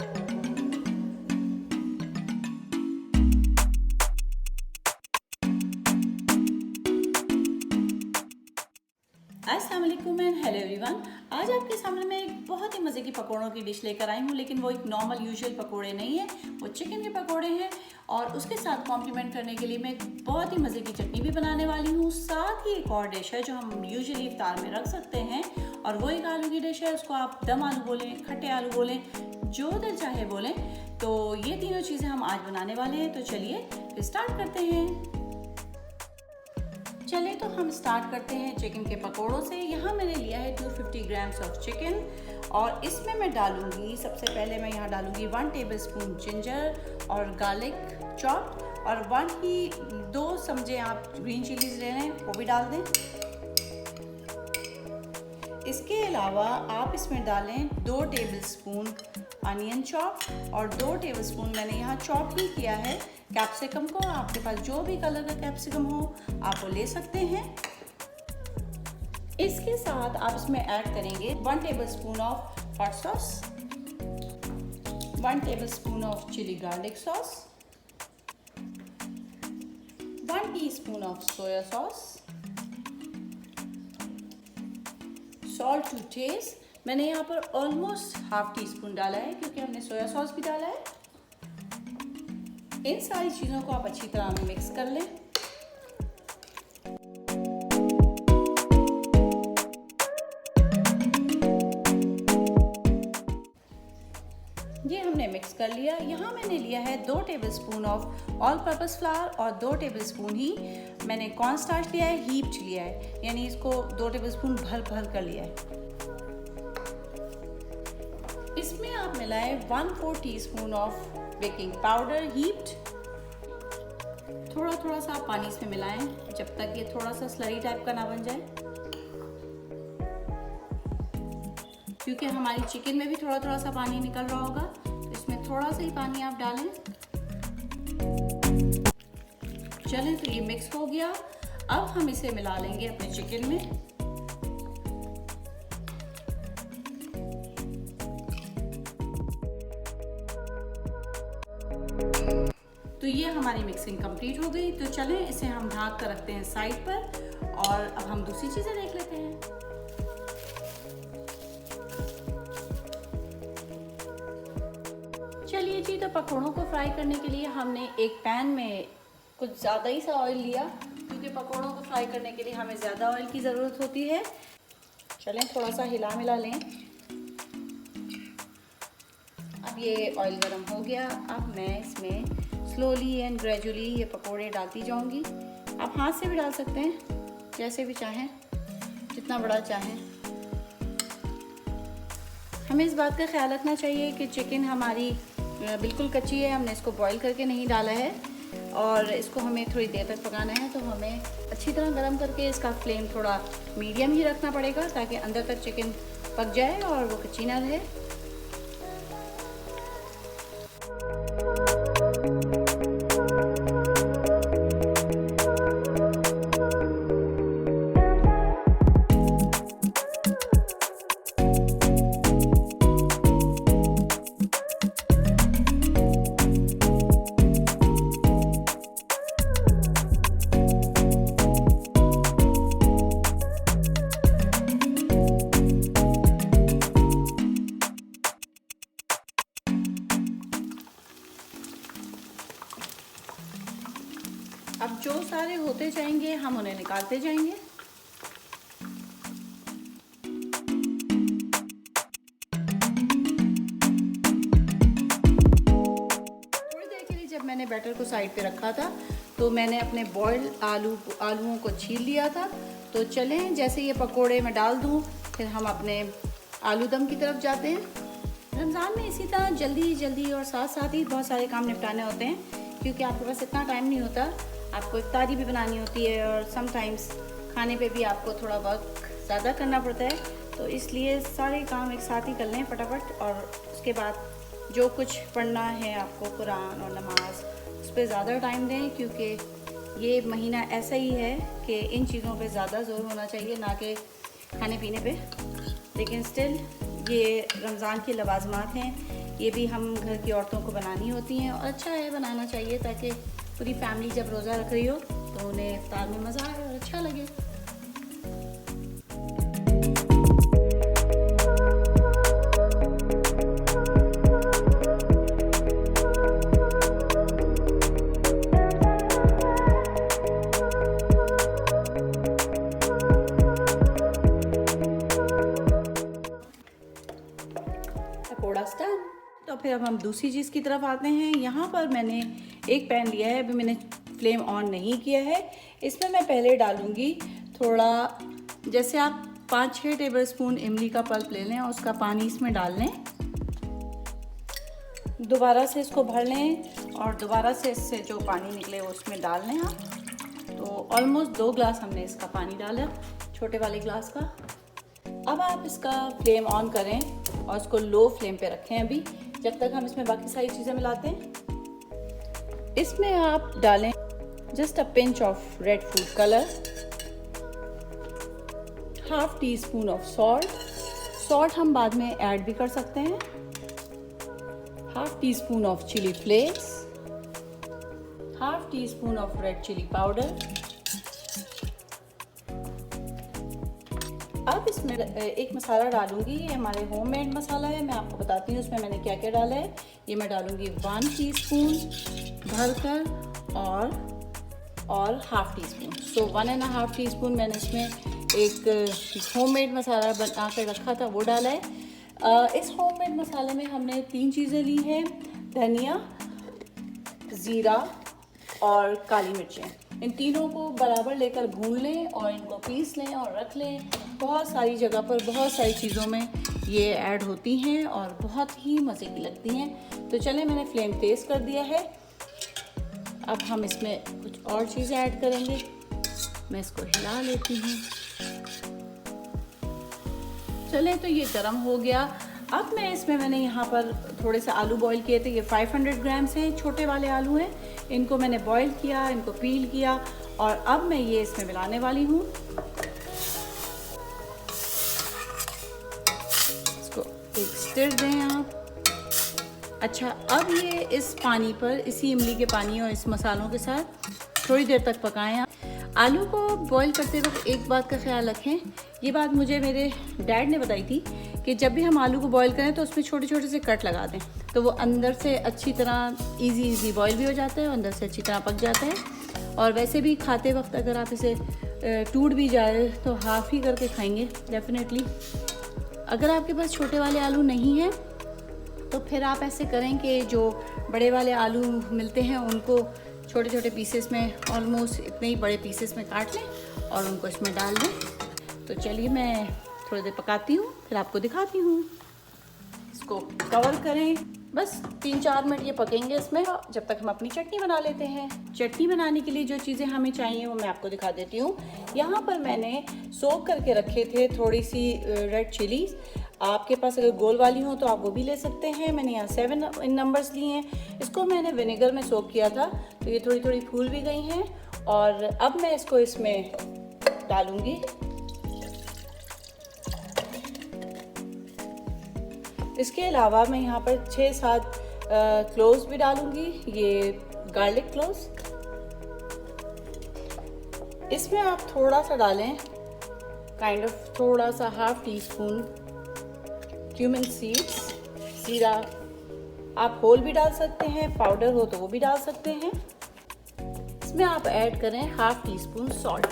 अस्सलाम वालेकुम and hello everyone. आज आपके सामने मैं एक बहुत ही मज़े की पकौड़ों की डिश लेकर आई हूँ, लेकिन वो एक नॉर्मल यूजुअल पकौड़े नहीं है, वो चिकन के पकौड़े हैं। और उसके साथ कॉम्प्लीमेंट करने के लिए मैं एक बहुत ही मज़े की चटनी भी बनाने वाली हूँ। साथ ही एक और डिश है जो हम यूजुअली इफ्तार में रख सकते हैं, और वो एक आलू की डिश है। उसको आप दम आलू बोलें, खट्टे आलू बोलें, जो दिल चाहे बोलें। तो ये तीनों चीज़ें हम आज बनाने वाले हैं। तो चलिए फिर स्टार्ट करते हैं। चलिए तो हम स्टार्ट करते हैं चिकन के पकोड़ों से। यहाँ मैंने लिया है 250 ग्राम्स ऑफ चिकन, और इसमें मैं डालूंगी, सबसे पहले मैं यहाँ डालूंगी 1 टेबलस्पून जिंजर और गार्लिक चॉप, और 2 चमचे आप ग्रीन चिलीज ले लें, वो भी डाल दें। इसके अलावा आप इसमें डालें 2 टेबलस्पून अनियन चॉप, और 2 टेबलस्पून मैंने यहाँ चॉप ही किया है कैप्सिकम को। आपके पास जो भी कलर का कैप्सिकम हो आप वो ले सकते हैं। इसके साथ आप इसमें ऐड करेंगे 1 tablespoon of hot sauce, 1 tablespoon of chilli garlic sauce, 1 teaspoon of soya sauce, salt to taste. मैंने यहाँ पर ऑलमोस्ट हाफ टी स्पून डाला है, क्योंकि हमने सोया सॉस भी डाला है। इन सारी चीज़ों को आप अच्छी तरह मिक्स कर लें। ये हमने मिक्स कर लिया। यहाँ मैंने लिया है 2 tablespoon of all purpose flower, और 2 टेबलस्पून ही मैंने कॉर्न स्टार्च लिया है, हीप्ड लिया है, यानी इसको 2 टेबलस्पून भर कर लिया है। इसमें आप मिलाएं 1/4 teaspoon of baking powder heaped. थोड़ा सा आप पानी इसमें मिलाएं जब तक ये थोड़ा सा स्लरी टाइप का ना बन जाए, क्योंकि हमारी चिकन में भी थोड़ा सा पानी निकल रहा होगा, तो इसमें थोड़ा सा ही पानी आप डालें। चलें, तो ये मिक्स हो गया। अब हम इसे मिला लेंगे अपने चिकन में। तो ये हमारी मिक्सिंग कंप्लीट हो गई। तो चलें इसे हम ढक कर रखते हैं साइड पर, और अब हम दूसरी चीज़ें देख लेते हैं। चलिए जी, तो पकौड़ों को फ्राई करने के लिए हमने एक पैन में कुछ ज़्यादा ही सा ऑयल लिया, क्योंकि पकौड़ों को फ्राई करने के लिए हमें ज़्यादा ऑयल की ज़रूरत होती है। चलें, थोड़ा सा हिला मिला लें। अब ये ऑयल गर्म हो गया। अब मैं इसमें स्लोली एंड ग्रेजुअली ये पकोड़े डालती जाऊंगी। आप हाथ से भी डाल सकते हैं, जैसे भी चाहें, जितना बड़ा चाहें। हमें इस बात का ख्याल रखना चाहिए कि चिकन हमारी बिल्कुल कच्ची है, हमने इसको बॉईल करके नहीं डाला है, और इसको हमें थोड़ी देर तक पकाना है। तो हमें अच्छी तरह गर्म करके इसका फ्लेम थोड़ा मीडियम ही रखना पड़ेगा, ताकि अंदर तक चिकन पक जाए और वो कच्ची ना रहे। अब जो सारे होते जाएंगे हम उन्हें निकालते जाएंगे। थोड़ी देर के लिए जब मैंने बैटर को साइड पे रखा था, तो मैंने अपने बॉइल्ड आलूओं को छील लिया था। तो चलें, जैसे ये पकोड़े मैं डाल दूं, फिर हम अपने आलू दम की तरफ जाते हैं। रमज़ान में इसी तरह जल्दी और साथ साथ ही बहुत सारे काम निपटाने होते हैं, क्योंकि आपके पास इतना टाइम नहीं होता। आपको इफ्तारी भी बनानी होती है, और समटाइम्स खाने पे भी आपको थोड़ा वर्क ज़्यादा करना पड़ता है। तो इसलिए सारे काम एक साथ ही कर लें फटाफट, और उसके बाद जो कुछ पढ़ना है आपको, कुरान और नमाज, उस पर ज़्यादा टाइम दें, क्योंकि ये महीना ऐसा ही है कि इन चीज़ों पे ज़्यादा जोर होना चाहिए, ना कि खाने पीने पे। लेकिन स्टिल ये रमज़ान की लवाजमात हैं, ये भी हम घर की औरतों को बनानी होती हैं और अच्छा है, बनाना चाहिए ताकि पूरी फैमिली जब रोज़ा रख रही हो तो उन्हें इफ्तार में मज़ा आए और अच्छा लगे। पकौड़ा स्टफ। तो फिर अब हम दूसरी चीज़ की तरफ आते हैं। यहाँ पर मैंने एक पैन लिया है, अभी मैंने फ्लेम ऑन नहीं किया है। इसमें मैं पहले डालूँगी थोड़ा, जैसे आप 5-6 टेबलस्पून इमली का पल्प ले लें और उसका पानी इसमें डाल लें, दोबारा से इसको भर लें और दोबारा से इससे जो पानी निकले वो उसमें डाल लें आप। तो ऑलमोस्ट 2 ग्लास हमने इसका पानी डाला, छोटे वाले ग्लास का। अब आप इसका फ्लेम ऑन करें और इसको लो फ्लेम पे रखें अभी, जब तक हम इसमें बाकी सारी चीज़ें मिलाते हैं। इसमें आप डालें just a pinch of red food colour, half teaspoon of salt हम बाद में ऐड भी कर सकते हैं, half teaspoon of chilli flakes, half teaspoon of red chilli powder. अब इसमें एक मसाला डालूंगी, ये हमारे होममेड मसाला है, मैं आपको बताती हूँ इसमें मैंने क्या क्या डाला है। ये मैं डालूंगी 1 टीस्पून भरकर और हाफ टी स्पून, सो 1.5 टीस्पून मैंने इसमें एक होममेड मसाला बना कर रखा था वो डाला है। इस होममेड मसाले में हमने 3 चीज़ें ली हैं, धनिया, ज़ीरा और काली मिर्चें। इन तीनों को बराबर लेकर भून लें और इनको पीस लें और रख लें। बहुत सारी जगह पर बहुत सारी चीज़ों में ये ऐड होती हैं और बहुत ही मज़े की लगती हैं। तो चलें, मैंने फ्लेम तेज़ कर दिया है। अब हम इसमें कुछ और चीज़ें ऐड करेंगे। मैं इसको हिला लेती हूँ। चलें, तो ये गर्म हो गया। अब मैंने यहाँ पर थोड़े से आलू बॉईल किए थे, ये 500 ग्राम्स हैं, छोटे वाले आलू हैं। इनको मैंने बॉईल किया, इनको पील किया और अब मैं ये इसमें मिलाने वाली हूँ। इसको एक स्टिर दें आप। अच्छा, अब ये इस पानी पर, इसी इमली के पानी और इस मसालों के साथ थोड़ी देर तक पकाएं आप। आलू को बॉईल करते वक्त एक बात का ख्याल रखें, ये बात मुझे मेरे डैड ने बताई थी कि जब भी हम आलू को बॉईल करें तो उसमें छोटे छोटे से कट लगा दें, तो वो अंदर से अच्छी तरह इजी बॉईल भी हो जाता है और अंदर से अच्छी तरह पक जाता है। और वैसे भी खाते वक्त अगर आप इसे टूट भी जाए तो हाफ़ ही करके खाएंगे डेफिनेटली। अगर आपके पास छोटे वाले आलू नहीं हैं तो फिर आप ऐसे करें कि जो बड़े वाले आलू मिलते हैं उनको छोटे छोटे पीसेस में, ऑलमोस्ट इतने ही बड़े पीसेस में काट लें और उनको इसमें डाल दें। तो चलिए मैं थोड़ी देर पकाती हूँ, फिर आपको दिखाती हूँ। इसको कवर करें, बस 3-4 मिनट ये पकेंगे इसमें, जब तक हम अपनी चटनी बना लेते हैं। चटनी बनाने के लिए जो चीज़ें हमें चाहिए वो मैं आपको दिखा देती हूँ। यहाँ पर मैंने सोक करके रखे थे थोड़ी सी रेड चिलीज़। आपके पास अगर गोल वाली हो तो आप वो भी ले सकते हैं। मैंने यहाँ 7 इन नंबर्स लिए हैं। इसको मैंने विनेगर में सोक किया था तो ये थोड़ी थोड़ी फूल भी गई हैं। और अब मैं इसको इसमें डालूँगी। इसके अलावा मैं यहाँ पर 6-7 क्लोव्स भी डालूँगी, ये गार्लिक क्लोव्स। इसमें आप थोड़ा सा डालें, काइंड ऑफ थोड़ा सा half tea spoon cumin seeds, जीरा। आप होल भी डाल सकते हैं, पाउडर हो तो वो भी डाल सकते हैं। इसमें आप ऐड करें हाफ टी स्पून सॉल्ट।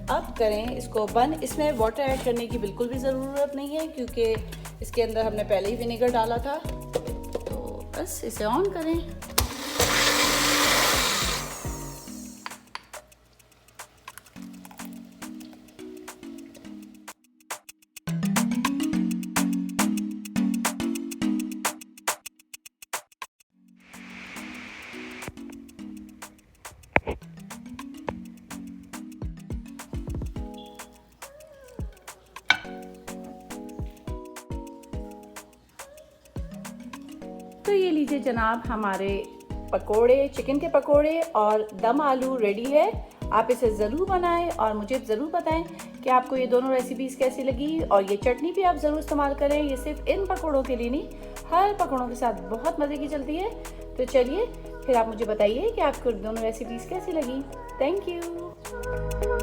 अब करें इसको बंद। इसमें वाटर ऐड करने की बिल्कुल भी ज़रूरत नहीं है क्योंकि इसके अंदर हमने पहले ही विनेगर डाला था। तो बस इसे ऑन करें। तो ये लीजिए जनाब, हमारे पकोड़े, चिकन के पकोड़े और दम आलू रेडी है। आप इसे ज़रूर बनाएं और मुझे ज़रूर बताएं कि आपको ये दोनों रेसिपीज़ कैसी लगी। और ये चटनी भी आप ज़रूर इस्तेमाल करें, ये सिर्फ इन पकौड़ों के लिए नहीं, हर पकौड़ों के साथ बहुत मज़े की चलती है। तो चलिए फिर आप मुझे बताइए कि आपको दोनों रेसिपीज़ कैसी लगी। Thank you.